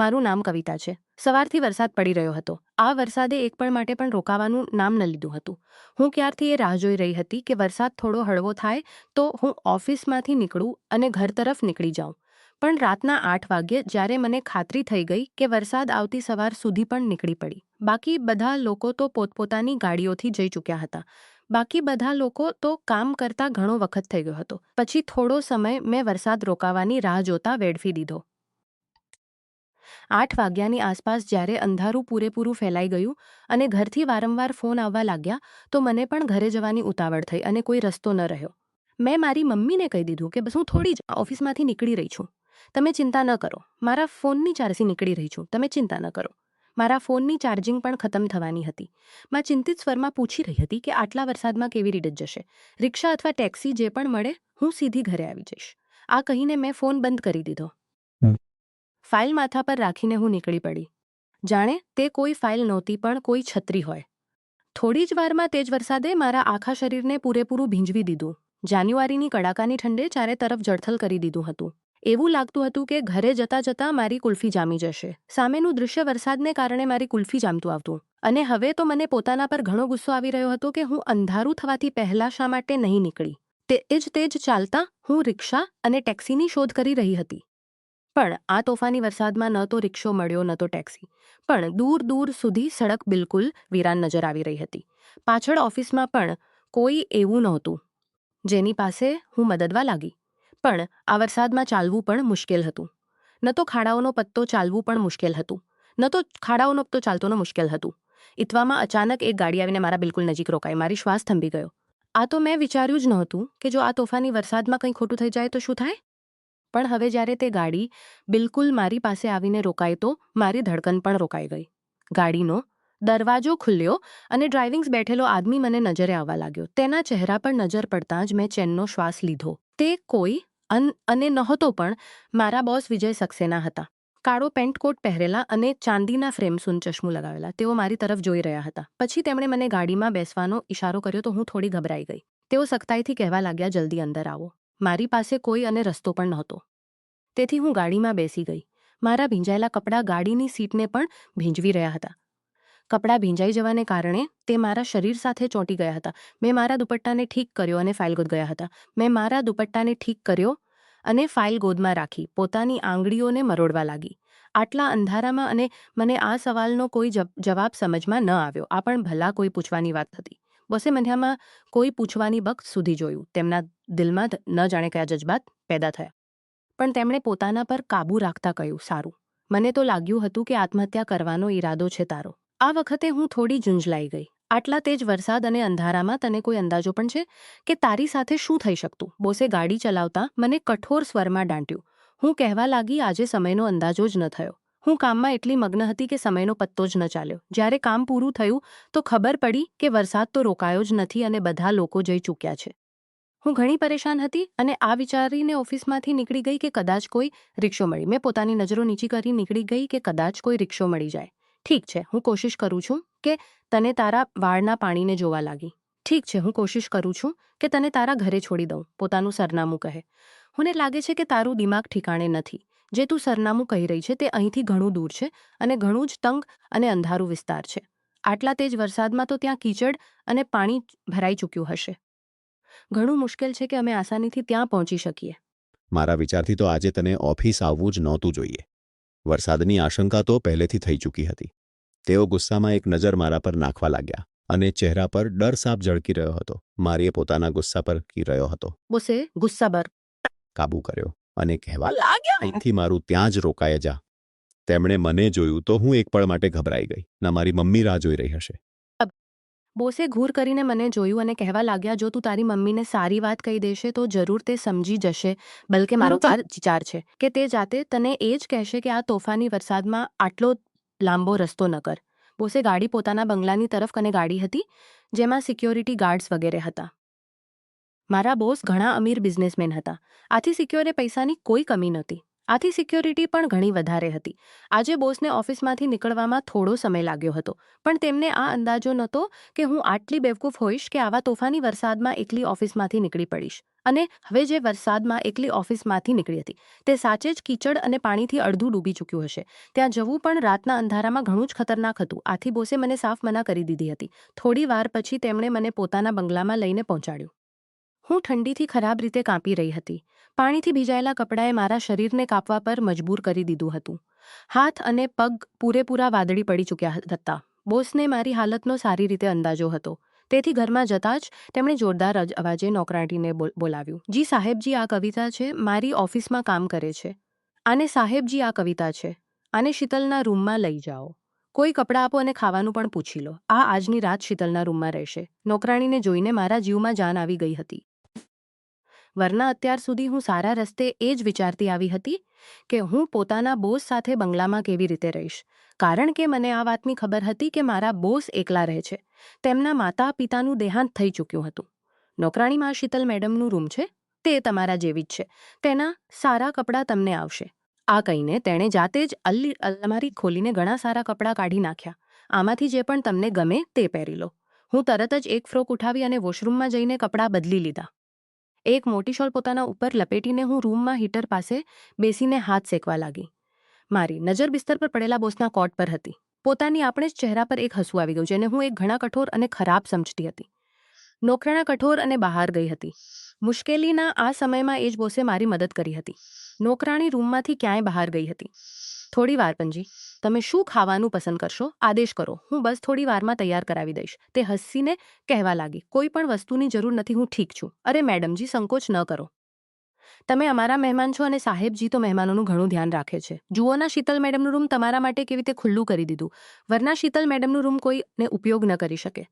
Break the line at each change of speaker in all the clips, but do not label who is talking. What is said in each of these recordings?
મારું નામ કવિતા છે. સવારથી વરસાદ પડી રહ્યો હતો. આ વરસાદે એક પળ માટે પણ રોકાવાનું નામ ન લીધું હતું. હું ક્યારથી એ રાહ જોઈ રહી હતી કે વરસાદ થોડો હળવો થાય તો હું ઓફિસમાંથી નીકળું અને ઘર તરફ નીકળી જાઉં. પણ રાતના 8 વાગ્યે જ્યારે મને ખાતરી થઈ ગઈ કે વરસાદ આવતી સવાર સુધી પણ નીકળી પડી. બાકી બધા લોકો તો પોતપોતાની ગાડીઓથી જઈ ચૂક્યા હતા. બાકી બધા લોકો તો કામ કરતા ઘણો વખત થઈ ગયો હતો. પછી થોડો સમય મેં વરસાદ રોકાવાની રાહ જોતા વેડફી દીધો. 8 વાગ્યાની આસપાસ જ્યારે અંધારું પૂરેપૂરું ફેલાઈ ગયું અને ઘરથી વારંવાર ફોન આવવા લાગ્યા તો મને પણ ઘરે જવાની ઉતાવળ થઈ અને કોઈ રસ્તો ન રહ્યો. મેં મારી મમ્મીને કહી દીધું કે બસ હું થોડી જ ઓફિસમાંથી નીકળી રહી છું. તમે ચિંતા ન કરો. મારા ફોનની ચાર્જથી નીકળી રહી છું. તમે ચિંતા ન કરો. મારા ફોનની ચાર્જિંગ પણ ખતમ થવાની હતી. મેં ચિંતિત સ્વરમાં પૂછી રહી હતી કે આટલા વરસાદમાં કેવી રીતે જશે. રિક્ષા અથવા ટેક્સી જે પણ મળે હું સીધી ઘરે આવી જઈશ. આ કહીને મેં ફોન બંધ કરી દીધો. ફાઇલ માથા પર રાખીને હું નીકળી પડી. જાણે તે કોઈ ફાઇલ નહોતી પણ કોઈ છત્રી હોય. થોડી જ વારમાં તેજ વરસાદે મારા આખા શરીરને પૂરેપૂરું ભીંજવી દીધું. જાન્યુઆરીની કડાકાની ઠંડે ચારે તરફ જળથલ કરી દીધું હતું. એવું લાગતું હતું કે ઘરે જતાં જતાં મારી કુલ્ફી જામી જશે. સામેનું દૃશ્ય વરસાદને કારણે મારી કુલ્ફી જામતું આવતું. અને હવે તો મને પોતાના પર ઘણો ગુસ્સો આવી રહ્યો હતો કે હું અંધારું થવાથી પહેલાં શા માટે નહીં નીકળી. તે જ ચાલતા હું રિક્ષા અને ટેક્સીની શોધ કરી રહી હતી. પણ આ તોફાની વરસાદમાં ન તો રિક્ષો મળ્યો ન તો ટેક્સી. પણ દૂર દૂર સુધી સડક બિલકુલ વીરાન નજર આવી રહી હતી. પાછળ ઓફિસમાં પણ કોઈ એવું નહોતું જેની પાસે હું મદદવા લાગી. પણ આ વરસાદમાં ચાલવું પણ મુશ્કેલ હતું. ન તો ખાડાઓનો પત્તો ચાલવું પણ મુશ્કેલ હતું. ન તો ખાડાઓનો પત્તો ચાલતોનો મુશ્કેલ હતું. ઇતવામાં અચાનક એક ગાડી આવીને મારા બિલકુલ નજીક રોકાઈ. મારી શ્વાસ થંભી ગયો. આ તો મેં વિચાર્યું જ નહોતું કે જો આ તોફાની વરસાદમાં કંઈ ખોટું થઈ જાય તો શું થાય. પણ હવે જ્યારે તે ગાડી બિલકુલ મારી પાસે આવીને રોકાઈ તો મારી ધડકન પણ રોકાઈ ગઈ. ગાડીનો દરવાજો ખુલ્યો અને ડ્રાઇવિંગ બેઠેલો આદમી મને નજરે આવવા લાગ્યો. તેના ચહેરા પર નજર પડતાં જ મેં ચેનનો શ્વાસ લીધો. તે કોઈ અને નહોતો પણ મારા બોસ વિજય સક્સેના હતા. કાળો પેન્ટ કોટ પહેરેલા અને ચાંદીના ફ્રેમસૂન ચશ્મું લગાવેલા. તેઓ મારી તરફ જોઈ રહ્યા હતા. પછી તેમણે મને ગાડીમાં બેસવાનો ઇશારો કર્યો તો હું થોડી ગભરાઈ ગઈ. તેઓ સખ્તાઈથી કહેવા લાગ્યા, જલ્દી અંદર આવો. મારી પાસે કોઈ અને રસ્તો પણ નહોતો. તેથી હું ગાડીમાં બેસી ગઈ. મારા ભીંજાયેલા કપડાં ગાડીની સીટને પણ ભીંજવી રહ્યા હતા. કપડાં ભીંજાઈ જવાને કારણે તે મારા શરીર સાથે ચોંટી ગયા હતા. મેં મારા દુપટ્ટાને ઠીક કર્યો અને ફાઇલ ગોદ ગયા હતા. મેં મારા દુપટ્ટાને ઠીક કર્યો અને ફાઇલ ગોદમાં રાખી. પોતાની આંગળીઓને મરોડવા લાગી. આટલા અંધારામાં અને મને આ સવાલનો કોઈ જવાબ સમજમાં ન આવ્યો. આ પણ ભલા કોઈ પૂછવાની વાત હતી. બોસે મધ્યમાં કોઈ પૂછવાની વખત સુધી જોયું. તેમના દિલમાં ન જાણે કયા જજબાત પેદા થયા. પણ તેમણે પોતાના પર કાબૂ રાખતા કહ્યું, સારું. મને તો લાગ્યું હતું કે આત્મહત્યા કરવાનો ઈરાદો છે તારો. આ વખતે હું થોડી ઝૂંઝલાઈ ગઈ. આટલા તેજ વરસાદ અને અંધારામાં તને કોઈ અંદાજો પણ છે કે તારી સાથે શું થઈ શકતું. બોસે ગાડી ચલાવતા મને કઠોર સ્વરમાં ડાંટ્યું. હું કહેવા લાગી, આજે સમયનો અંદાજો જ ન થયો. હું કામમાં એટલી મગ્ન હતી કે સમયનો પત્તો જ ન ચાલ્યો. જ્યારે કામ પૂરું થયું તો ખબર પડી કે વરસાદ તો રોકાયો જ નથી અને બધા લોકો જઈ ચૂક્યા છે. હું ઘણી પરેશાન હતી અને આ વિચારીને ઓફિસમાંથી નીકળી ગઈ કે કદાચ કોઈ રિક્ષો મળી. મેં પોતાની નજરો નીચી કરી નીકળી ગઈ કે કદાચ કોઈ રિક્ષો મળી જાય. ઠીક છે, હું કોશિશ કરું છું કે તને તારા વાળના પાણીને જોવા લાગી. ઠીક છે, હું કોશિશ કરું છું કે તને તારા ઘરે છોડી દઉં. પોતાનું સરનામું કહે. મને લાગે છે કે તારું દિમાગ ઠીકાણે નથી. જે તું સરનામું કહી રહી છે તે અહીંથી ઘણું દૂર છે અને ઘણું જ તંગ અને અંધારું વિસ્તાર છે. આટલા તેજ વરસાદમાં તો ત્યાં કીચડ અને પાણી ભરાઈ ચૂક્યું હશે. ઘણું મુશ્કેલ છે કે અમે આસાનીથી ત્યાં પહોંચી શકીએ.
મારા વિચારથી તો આજે તને ઓફિસ આવવું જ નહોતું જોઈએ. વરસાદની આશંકા તો પહેલેથી થઈ ચૂકી હતી. તેઓ ગુસ્સામાં એક નજર મારા પર નાખવા લાગ્યા અને ચહેરા પર ડર સાપ ઝળકી રહ્યો હતો. મારીએ પોતાના ગુસ્સા પર કી રહ્યો હતો.
બોસે ગુસ્સાભર
કાબૂ કર્યો અને કહેવા લાગ્યા, અહીંથી મારું ત્યાં જ રોકાય જા. તેમણે મને જોયું તો હું એક પળ માટે ગભરાઈ ગઈ. ના મારી મમ્મી રાહ જોઈ રહી હશે.
બોસે ઘૂર કરીને મને જોયું અને કહેવા લાગ્યા, જો તું તારી મમ્મીને સારી વાત કહી દેશે તો જરૂર તે સમજી જશે. બલકે મારો આ વિચાર છે કે તે જાતે તને એ જ કહેશે કે આ તોફાની વરસાદમાં આટલો લાંબો રસ્તો ન કર. બોસે ગાડી પોતાના બંગલાની તરફ કને ગાડી હતી જેમાં સિક્યોરિટી ગાર્ડ્સ વગેરે હતા. મારા બોસ ઘણા અમીર બિઝનેસમેન હતા. આથી સિક્યોરે પૈસાની કોઈ કમી નહોતી. આથી સિક્યોરિટી પણ ઘણી વધારે હતી. આજે બોસને ઓફિસમાંથી નીકળવામાં થોડો સમય લાગ્યો હતો. પણ તેમને આ અંદાજો નહોતો કે હું આટલી બેવકૂફ હોઈશ કે આવા તોફાની વરસાદમાં એકલી ઓફિસમાંથી નીકળી પડીશ. અને હવે જે વરસાદમાં એકલી ઓફિસમાંથી નીકળી હતી તે સાચે જ કીચડ અને પાણીથી અડધું ડૂબી ચૂક્યું હશે. ત્યાં જવું પણ રાતના અંધારામાં ઘણું જ ખતરનાક હતું. આથી બોસે મને સાફ મના કરી દીધી હતી. થોડી વાર પછી તેમણે મને પોતાના બંગલામાં લઈને પહોંચાડ્યું. હું ઠંડીથી ખરાબ રીતે કાંપી રહી હતી. પાણીથી ભીંજાયેલા કપડાએ મારા શરીરને કાપવા પર મજબૂર કરી દીધું હતું. હાથ અને પગ પૂરેપૂરા વાદળી પડી ચૂક્યા હતા. બોસને મારી હાલતનો સારી રીતે અંદાજો હતો. તેથી ઘરમાં જતાં જ તેમણે જોરદાર અવાજે નોકરાણીને બોલાવ્યું. જી સાહેબજી, આ કવિતા છે. મારી ઓફિસમાં કામ કરે છે. આને સાહેબજી, આ કવિતા છે. આને શીતલના રૂમમાં લઈ જાઓ. કોઈ કપડાં આપો અને ખાવાનું પણ પૂછી લો. આ આજની રાત શીતલના રૂમમાં રહેશે. નોકરાણીને જોઈને મારા જીવમાં જાન આવી ગઈ હતી. વરના અત્યાર સુધી હું સારા રસ્તે એ જ વિચારતી આવી હતી કે હું પોતાના બોસ સાથે બંગલામાં કેવી રીતે રહીશ. કારણ કે મને આ વાતની ખબર હતી કે મારા બોસ એકલા રહે છે. તેમના માતા પિતાનું દેહાંત થઈ ચૂક્યું હતું. નોકરાણીમાં શીતલ મેડમનું રૂમ છે. તે તમારા જેવી જ છે. તેના સારા કપડાં તમને આવશે. આ કહીને તેણે જાતે જ અલમારી ખોલીને ઘણા સારા કપડાં કાઢી નાખ્યા. આમાંથી જે પણ તમને ગમે તે પહેરી લો. હું તરત જ એક ફ્રોક ઉઠાવી અને વોશરૂમમાં જઈને કપડાં બદલી લીધા. એક મોટી શોલ પોતાના ઉપર લપેટીને હું રૂમમાં હીટર પાસે બેસીને હાથ શેકવા લાગી. મારી નજર બિસ્તર પર પડેલા બોસના કોટ પર હતી. પોતાની આપણે જ ચહેરા પર એક હસવું આવી ગયું, જેને હું એક ઘણા કઠોર અને ખરાબ સમજતી હતી. નોકરાણા કઠોર અને બહાર ગઈ હતી. મુશ્કેલીના આ સમયમાં એ જ બોસે મારી મદદ કરી હતી. નોકરાણી રૂમમાંથી ક્યાંય બહાર ગઈ હતી. થોડી વાર પંજી, તમે શું ખાવાનું પસંદ કરશો? આદેશ કરો. હું બસ થોડી વારમાં તૈયાર કરાવી દઈશ. તે હસીને કહેવા લાગી. કોઈ પણ વસ્તુની જરૂર નથી, હું ઠીક છું. અરે મેડમજી, સંકોચ ન કરો. તમે અમારા મહેમાન છો અને સાહેબજી તો મહેમાનોનું ઘણું ધ્યાન રાખે છે. જુઓના, શીતલ મેડમનું રૂમ તમારા માટે કેવી રીતે ખુલ્લું કરી દીધું. વરના શીતલ મેડમનું રૂમ કોઈને ઉપયોગ ન કરી શકે.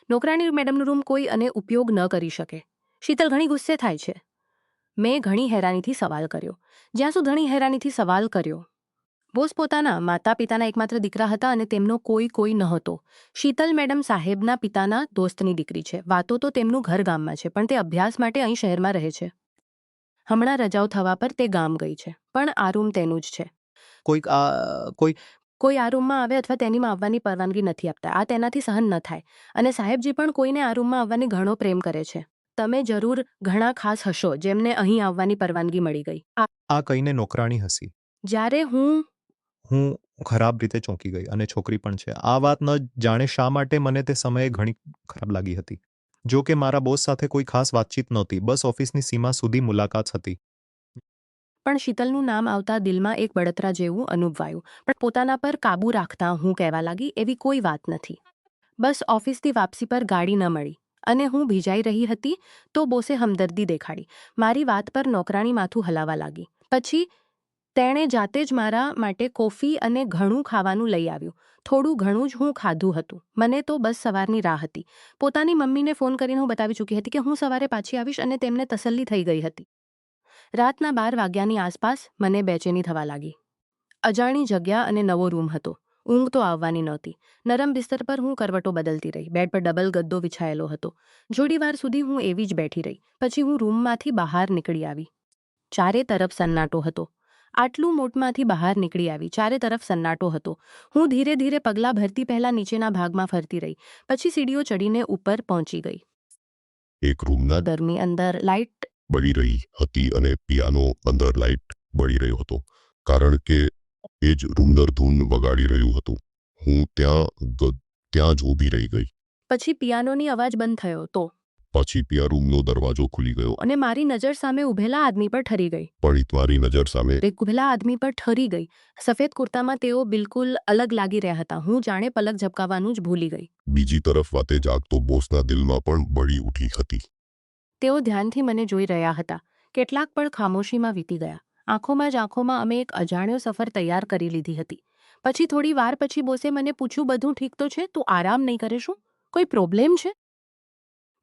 નોકરાણી મેડમનું રૂમ કોઈ અને ઉપયોગ ન કરી શકે. શીતલ ઘણી ગુસ્સે થાય છે. મેં ઘણી હેરાનીથી સવાલ કર્યો. જ્યાં સુધી ઘણી હેરાનીથી સવાલ કર્યો. બોસ પોતાના માતા પિતાના એકમાત્ર દીકરા હતા અને તેમનો કોઈ નહોતો. શીતલ મેડમ સાહેબના પિતાના દોસ્તની દીકરી છે. વાતો તો તેમનું ઘર ગામમાં છે, પણ તે અભ્યાસ માટે અહીં શહેરમાં રહે છે. હમણાં રજાઓ થવા પર તે ગામ ગઈ છે. પણ આ રૂમ તેનું જ છે. કોઈ આ રૂમમાં આવે અથવા તેનીમાં આવવાની પરવાનગી નથી આપતા. આ તેનાથી સહન ન થાય. અને સાહેબજી પણ કોઈને આ રૂમમાં આવવાની ઘણો પ્રેમ કરે છે. તમે જરૂર ઘણા ખાસ હશો જેમને અહીં આવવાની પરવાનગી મળી ગઈ.
આ કહીને નોકરાણી હસી.
જ્યારે હું
ખરાબ રીતે ચોંકી ગઈ અને છોકરી પણ છે. આ વાત ન જાણે શા માટે મને તે સમયે ઘણી ખરાબ લાગી હતી. જો કે મારા બોસ સાથે કોઈ ખાસ વાતચીત નહોતી, બસ ઓફિસની સીમા સુધી મુલાકાત હતી.
પણ શીતલનું નામ આવતા દિલમાં એક બળતરા જેવું અનુભવાયું. પણ પોતાના પર કાબૂ રાખતા હું કહેવા લાગી, એવી કોઈ વાત નથી. બસ ઓફિસથી વાપસી પર ગાડી ન મળી અને હું ભીંજાઈ રહી હતી તો બોસે હમદર્દી દેખાડી. મારી વાત પર નોકરાણી માથું હલાવવા લાગી. પછી તેણે જાતે જ મારા માટે કોફી અને ઘણું ખાવાનું લઈ આવ્યું. થોડું ઘણું જ હું ખાધું હતું. મને તો બસ સવારની રાહ હતી. પોતાની મમ્મીને ફોન કરીને હું બતાવી ચૂકી હતી કે હું સવારે પાછી આવીશ અને તેમને તસલ્લી થઈ ગઈ હતી. રાતના 12 વાગ્યાની આસપાસ મને બેચેની થવા લાગી. અજાણી જગ્યા અને નવો રૂમ હતો. ઊંઘ તો આવવાની નહોતી. નરમ બિસ્તર પર હું કરવટો બદલતી રહી. બેડ પર ડબલ ગદ્દો વિછાયેલો હતો. થોડીવાર સુધી હું એવી જ બેઠી રહી. પછી હું રૂમમાંથી બહાર નીકળી આવી. ચારે તરફ સન્નાટો હતો. આટલું મોટમાંથી બહાર નીકળી આવી. ચારે તરફ સન્નાટો હતો. હું ધીરે ધીરે પગલાં ભરતી પહેલા નીચેના ભાગમાં ફરતી રહી. પછી સીડીઓ ચડીને ઉપર પહોંચી ગઈ.
એક રૂમના
દરની અંદર લાઇટ
બળી રહી હતી અને પિયાનો અંદર લાઇટ બળી રહ્યો હતો, કારણ કે એ જ રૂમદર ધૂન વગાડી રહ્યું હતું. હું ત્યાં જ ઊભી રહી ગઈ.
પછી પિયાનોની અવાજ બંધ થયો તો
પછી પિયા રૂમનો દરવાજો ખુલી ગયો
અને મારી નજર સામે ઉભેલા આદમી પર ઠરી ગઈ.
પણ મારી નજર સામે
ઉભેલા આદમી પર ઠરી ગઈ. સફેદ કુર્તામાં તેઓ બિલકુલ અલગ લાગી રહ્યા હતા. હું જાણે પલક ઝબકાવવાનું જ ભૂલી ગઈ.
બીજી તરફ વાતે જાગતો બોસના દિલમાં પણ બળી ઉઠી હતી.
તેઓ ધ્યાનથી મને જોઈ રહ્યા હતા. કેટલાક પળ ખામોશીમાં વીતી ગયા. આંખોમાં અમે એક અજાણ્યો સફર તૈયાર કરી લીધી હતી. પછી થોડી વાર પછી બોસે મને પૂછ્યું, બધું ઠીક તો છે? તું આરામ નહીં કરે શું? કોઈ પ્રોબ્લેમ છે?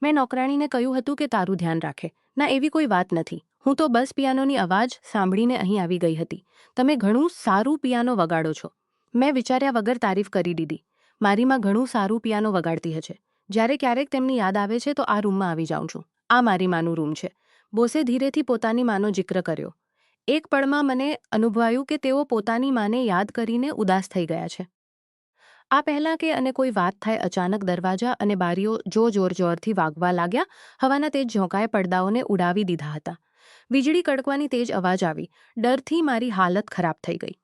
મેં નોકરાણીને કહ્યું હતું કે તારું ધ્યાન રાખે. ના, એવી કોઈ વાત નથી. હું તો બસ પિયાનોની અવાજ સાંભળીને અહીં આવી ગઈ હતી. તમે ઘણું સારું પિયાનો વગાડો છો. મેં વિચાર્યા વગર તારીફ કરી દીધી. મારીમાં ઘણું સારું પિયાનો વગાડતી હશે. જ્યારે ક્યારેક તેમની યાદ આવે છે તો આ રૂમમાં આવી જાઉં છું. આ મારી માનું રૂમ છે. બોસે ધીરેથી પોતાની માનો જિક્ર કર્યો. એક પળમાં મને અનુભવાયું કે તેઓ પોતાની માને યાદ કરીને ઉદાસ થઈ ગયા છે. આ પહેલાં કે અને કોઈ વાત થાય અચાનક દરવાજા અને બારીઓ જોરથી વાગવા લાગ્યા. હવાના તેજ ઝોંકાએ પડદાઓને ઉડાવી દીધા હતા. વીજળી કડકવાની તેજ અવાજ આવી. ડરથી મારી હાલત ખરાબ થઈ ગઈ.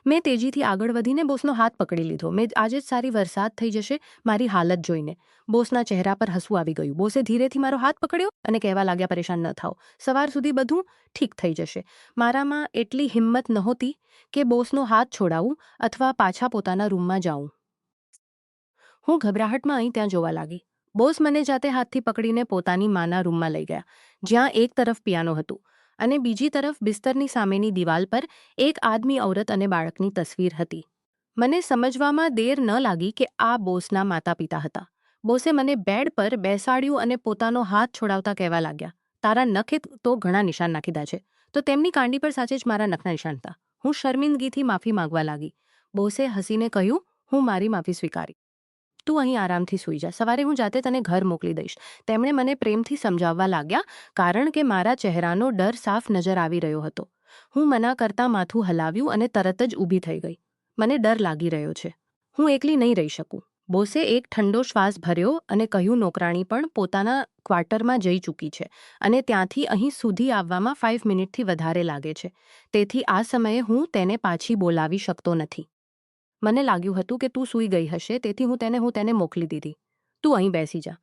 મેં તેજીથી આગળ વધીને બોસનો હાથ પકડી લીધો. આજે જ સારી વરસાદ થઈ જશે મારી હાલત જોઈને. બોસના ચહેરા પર હસવું આવી ગયું. બોસે ધીરેથી મારો હાથ પકડ્યો અને કહેવા લાગ્યા, પરેશાન ન થાઓ, સવાર સુધી બધું ઠીક થઈ જશે. મારામાં એટલી હિંમત નહોતી કે બોસનો હાથ છોડાવું અથવા પાછા પોતાના રૂમમાં જાઉં. હું ગભરાહટમાં અહીં ત્યાં જોવા લાગી. બોસ મને જાતે હાથથી પકડીને પોતાની માના રૂમમાં લઈ ગયા, જ્યાં એક તરફ પિયાનો હતું અને બીજી તરફ બિસ્તરની સામેની દિવાલ પર એક આદમી, ઔરત અને બાળકની તસવીર હતી. મને સમજવામાં દેર ન લાગી કે આ બોસના માતા પિતા હતા. બોસે મને બેડ પર બેસાડ્યું અને પોતાનો હાથ છોડાવતા કહેવા લાગ્યા, તારા નખે તો ઘણા નિશાન નાખીદા છે. તો તેમની કાંડી પર સાચે જ મારા નખના નિશાન હતા. હું શર્મિંદગીથી માફી માંગવા લાગી. બોસે હસીને કહ્યું, હું મારી માફી સ્વીકારી. તું અહીં આરામથી સૂઈ જા, સવારે હું જાતે તને ઘર મોકલી દઈશ. તેમણે મને પ્રેમથી સમજાવવા લાગ્યા, કારણ કે મારા ચહેરાનો ડર સાફ નજર આવી રહ્યો હતો. હું મના કરતા માથું હલાવ્યું અને તરત જ ઊભી થઈ ગઈ. મને ડર લાગી રહ્યો છે. હું એકલી નહીં રહી શકું. બોસે એક ઠંડો શ્વાસ ભર્યો અને કહ્યું, નોકરાણી પણ પોતાના ક્વાર્ટરમાં જઈ ચૂકી છે અને ત્યાંથી અહીં સુધી આવવામાં 5 મિનિટથી વધારે લાગે છે. તેથી આ સમયે હું તેને પાછી બોલાવી શકતો નથી. મને લાગ્યું હતું કે તું સૂઈ ગઈ હશે, તેથી હું તેને મોકલી દીધી. તું અહીં બેસી જા.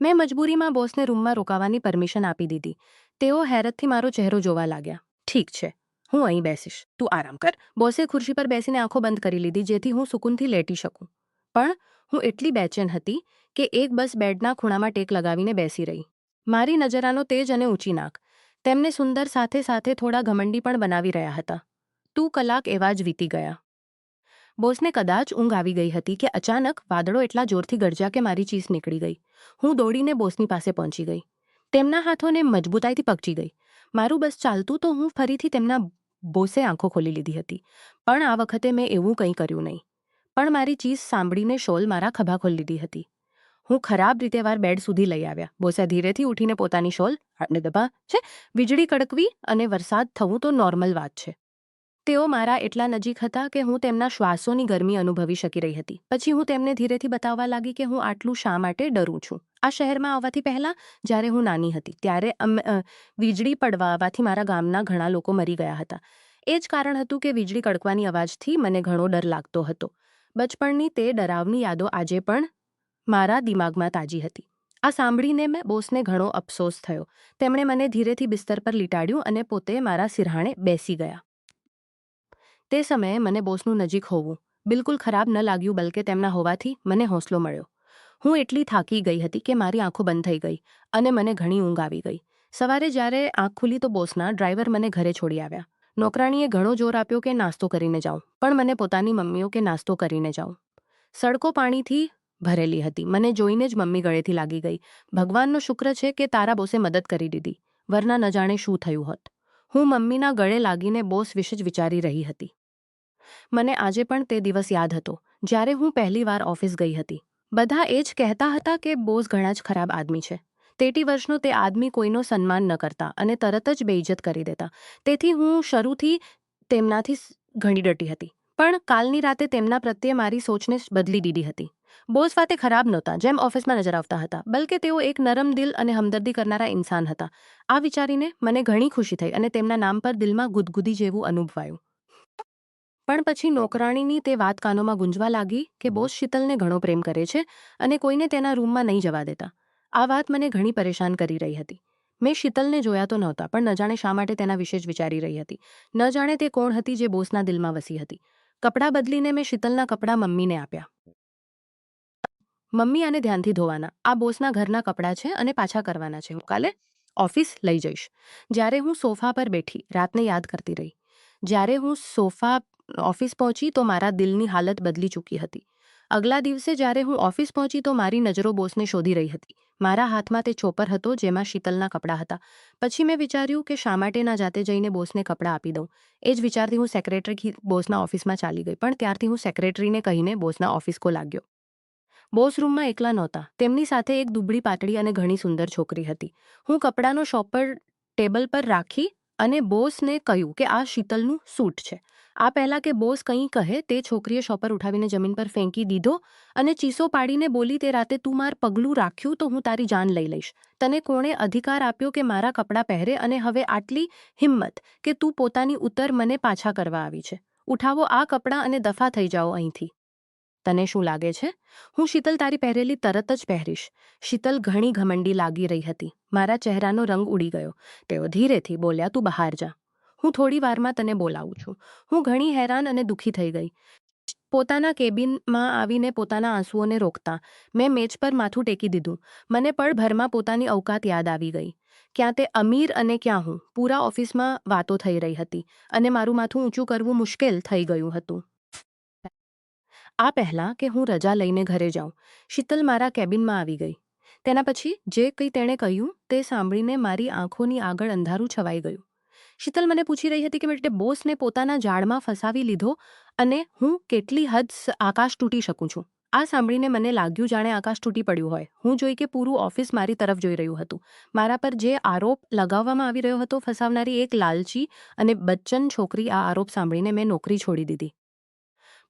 મેં મજબૂરીમાં બોસને રૂમમાં રોકાવાની પરમિશન આપી દીધી. તેઓ હેરતથી મારો ચહેરો જોવા લાગ્યા. ઠીક છે, હું અહીં બેસીશ, તું આરામ કર. બોસે ખુરશી પર બેસીને આંખો બંધ કરી લીધી, જેથી હું સુકૂનથી લેટી શકું. પણ હું એટલી બેચેન હતી કે એક બસ બેડના ખૂણામાં ટેક લગાવીને બેસી રહી. મારી નજરાનો તેજ અને ઊંચી નાક તેમને સુંદર સાથે સાથે થોડા ઘમંડી પણ બનાવી રહ્યા હતા. કલાક એવા જ વીતી ગયા. બોસને કદાચ ઊંઘ આવી ગઈ હતી કે અચાનક વાદળો એટલા જોરથી ગરજ્યા કે મારી ચીસ નીકળી ગઈ. હું દોડીને બોસની પાસે પહોંચી ગઈ. તેમના હાથોને મજબૂતાઈથી પકડી ગઈ. મારું બસ ચાલતું તો હું ફરીથી તેમના. બોસે આંખો ખોલી લીધી હતી, પણ આ વખતે મેં એવું કંઈ કર્યું નહીં. પણ મારી ચીસ સાંભળીને શોલ મારા ખભા ખોલી લીધી હતી. હું ખરાબ રીતે વાર બેડ સુધી લઈ આવ્યા. બોસે ધીરેથી ઉઠીને પોતાની શોલ હાથને દબા છે. વીજળી કડકવી અને વરસાદ થવું તો નોર્મલ વાત છે. તેઓ મારા એટલા નજીક હતા કે હું તેમના શ્વાસોની ગરમી અનુભવી શકી રહી હતી. પછી હું તેમને ધીરેથી બતાવવા લાગી કે હું આટલું શા માટે ડરું છું. આ શહેરમાં આવવાથી પહેલાં જ્યારે હું નાની હતી ત્યારે વીજળી પડવાથી મારા ગામના ઘણા લોકો મરી ગયા હતા. એ જ કારણ હતું કે વીજળી કડકવાની અવાજથી મને ઘણો ડર લાગતો હતો. બચપણની તે ડરાવની યાદો આજે પણ મારા દિમાગમાં તાજી હતી. આ સાંભળીને મેં બોસને ઘણો અફસોસ થયો. તેમણે મને ધીરેથી બિસ્તર પર લીટાડ્યું અને પોતે મારા સિરહાણે બેસી ગયા. તે સમયે મને બોસનું નજીક હોવું બિલકુલ ખરાબ ન લાગ્યું, બલકે તેમના હોવાથી મને હોંસલો મળ્યો. હું એટલી થાકી ગઈ હતી કે મારી આંખો બંધ થઈ ગઈ અને મને ઘણી ઊંઘ આવી ગઈ. સવારે જ્યારે આંખ ખુલી તો બોસના ડ્રાઈવર મને ઘરે છોડી આવ્યા. નોકરાણીએ ઘણો જોર આપ્યો કે નાસ્તો કરીને જાઉં, પણ મને પોતાની મમ્મીઓ કે નાસ્તો કરીને જાઉં. સડકો પાણીથી ભરેલી હતી. મને જોઈને જ મમ્મી ગળેથી લાગી ગઈ. ભગવાનનો શુક્ર છે કે તારા બોસે મદદ કરી દીધી, વરના ન જાણે શું થયું હોત. હું મમ્મીના ગળે લાગીને બોસ વિશે જ વિચારી રહી હતી. મને આજે પણ તે દિવસ યાદ હતો જ્યારે હું પહેલીવાર ઓફિસ ગઈ હતી. બધા એ જ કહેતા હતા કે બોસ ઘણા જ ખરાબ આદમી છે. 33 વર્ષનો તે આદમી કોઈનો સન્માન ન કરતા અને તરત જ બેઇજ્જત કરી દેતા. તેથી હું શરૂથી તેમનાથી ઘણી ડરતી હતી. પણ કાલની રાતે તેમના પ્રત્યે મારી સોચને બદલી દીધી હતી. બોસ વાતે ખરાબ નહોતા જેમ ઓફિસમાં નજર આવતા હતા, બલકે તેઓ એક નરમ દિલ અને હમદર્દી કરનારા ઇન્સાન હતા. આ વિચારીને મને ઘણી ખુશી થઈ અને તેમના નામ પર દિલમાં ગુદગુદી જેવું અનુભવાયું. પણ પછી નોકરાણીની તે વાત કાનોમાં ગુંજવા લાગી કે બોસ શીતલને ઘણો પ્રેમ કરે છે અને કોઈને તેના રૂમમાં નહીં જવા દેતા. આ વાત મને ઘણી પરેશાન કરી રહી હતી. મેં શીતલને જોયા તો નહોતા, પણ ન જાણે શા માટે તેના વિશે જ વિચારી રહી હતી. ન જાણે તે કોણ હતી જે બોસના દિલમાં વસી હતી. કપડાં બદલીને મેં શીતલના કપડાં મમ્મીને આપ્યા. મમ્મી આને ધ્યાનથી ધોવાના. આ બોસના ઘરના કપડાં છે અને પાછા કરવાના છે. હું કાલે ઓફિસ લઈ જઈશ. જ્યારે હું સોફા પર બેઠી રાતને યાદ કરતી રહી. જ્યારે હું ઓફિસ પહોંચી તો મારા દિલની હાલત બદલી ચૂકી હતી. અગલા દિવસે જ્યારે હું ઓફિસ પહોંચી તો મારી નજરો બોસને શોધી રહી હતી. મારા હાથમાં તે ચોપર હતો જેમાં શીતલના કપડાં હતા. પછી મેં વિચાર્યું કે શા માટે ના જાતે જઈને બોસને કપડાં આપી દઉં. એ જ વિચારથી હું સેક્રેટરી બોસના ઓફિસમાં ચાલી ગઈ. પણ ત્યારથી હું સેક્રેટરીને કહીને બોસના ઓફિસકો લાગ્યો. બોસ રૂમમાં એકલા નહોતા. તેમની સાથે એક દુબળી પાતળી અને ઘણી સુંદર છોકરી હતી. હું કપડાનો શોપર ટેબલ પર રાખી અને બોસને કહ્યું કે આ શીતલનું સૂટ છે. આ પહેલાં કે બોસ કંઈ કહે તે છોકરીએ શોપર ઉઠાવીને જમીન પર ફેંકી દીધો અને ચીસો પાડીને બોલી, તે રાતે તું માર પગલું રાખ્યું તો હું તારી જાન લઈ લઈશ. તને કોણે અધિકાર આપ્યો કે મારા કપડાં પહેરે, અને હવે આટલી હિંમત કે તું પોતાની ઉત્તર મને પાછા કરવા આવી છે. ઉઠાવો આ કપડાં અને દફા થઈ જાઓ અહીંથી. તને શું લાગે છે હું શીતલ તારી પહેરેલી તરત જ પહેરીશ? શીતલ ઘણી ઘમંડી લાગી રહી હતી. મારા ચહેરાનો રંગ ઉડી ગયો. તેઓ ધીરેથી બોલ્યા, તું બહાર જા. હું થોડી વારમાં તને બોલાવું છું. હું ઘણી હેરાન અને દુઃખી થઈ ગઈ. પોતાના કેબિનમાં આવીને પોતાના આંસુઓને રોકતા મેં મેજ પર માથું ટેકી દીધું. મને પળભરમાં પોતાની અવકાત યાદ આવી ગઈ. ક્યાં તે અમીર અને ક્યાં હું. પૂરા ઓફિસમાં વાતો થઈ રહી હતી અને મારું માથું ઊંચું કરવું મુશ્કેલ થઈ ગયું હતું. આ પહેલાં કે હું રજા લઈને ઘરે જાઉં, શીતલ મારા કેબિનમાં આવી ગઈ. તેના પછી જે કંઈ તેણે કહ્યું તે સાંભળીને મારી આંખોની આગળ અંધારું છવાઈ ગયું. શીતલ મને પૂછી રહી હતી કે મેં બોસને પોતાના જાળમાં ફસાવી લીધો અને હું કેટલી હદ આકાશ તૂટી શકું છું. આ સાંભળીને મને લાગ્યું જાણે આકાશ તૂટી પડ્યું હોય. હું જોઈ કે પૂરું ઓફિસ મારી તરફ જોઈ રહ્યું હતું. મારા પર જે આરોપ લગાવવામાં આવી રહ્યો હતો, ફસાવનારી એક લાલચી અને બચ્ચન છોકરી. આ આરોપ સાંભળીને મેં નોકરી છોડી દીધી.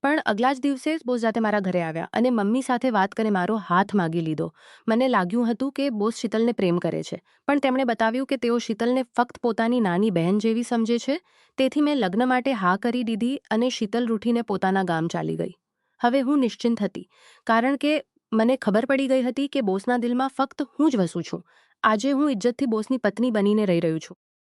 પણ અગલા જ દિવસે જ બોસ જાતે મારા ઘરે આવ્યા અને મમ્મી સાથે વાત કરી મારો હાથ માગી લીધો. મને લાગ્યું હતું કે બોસ શીતલને પ્રેમ કરે છે, પણ તેમણે બતાવ્યું કે તેઓ શીતલને ફક્ત પોતાની નાની બહેન જેવી સમજે છે. તેથી મેં લગ્ન માટે હા કરી દીધી અને શીતલ રૂઠીને પોતાના ગામ ચાલી ગઈ. હવે હું નિશ્ચિંત હતી, કારણ કે મને ખબર પડી ગઈ હતી કે બોસના દિલમાં ફક્ત હું જ વસું છું. આજે હું ઇજ્જતથી બોસની પત્ની બનીને રહી રહ્યું છું.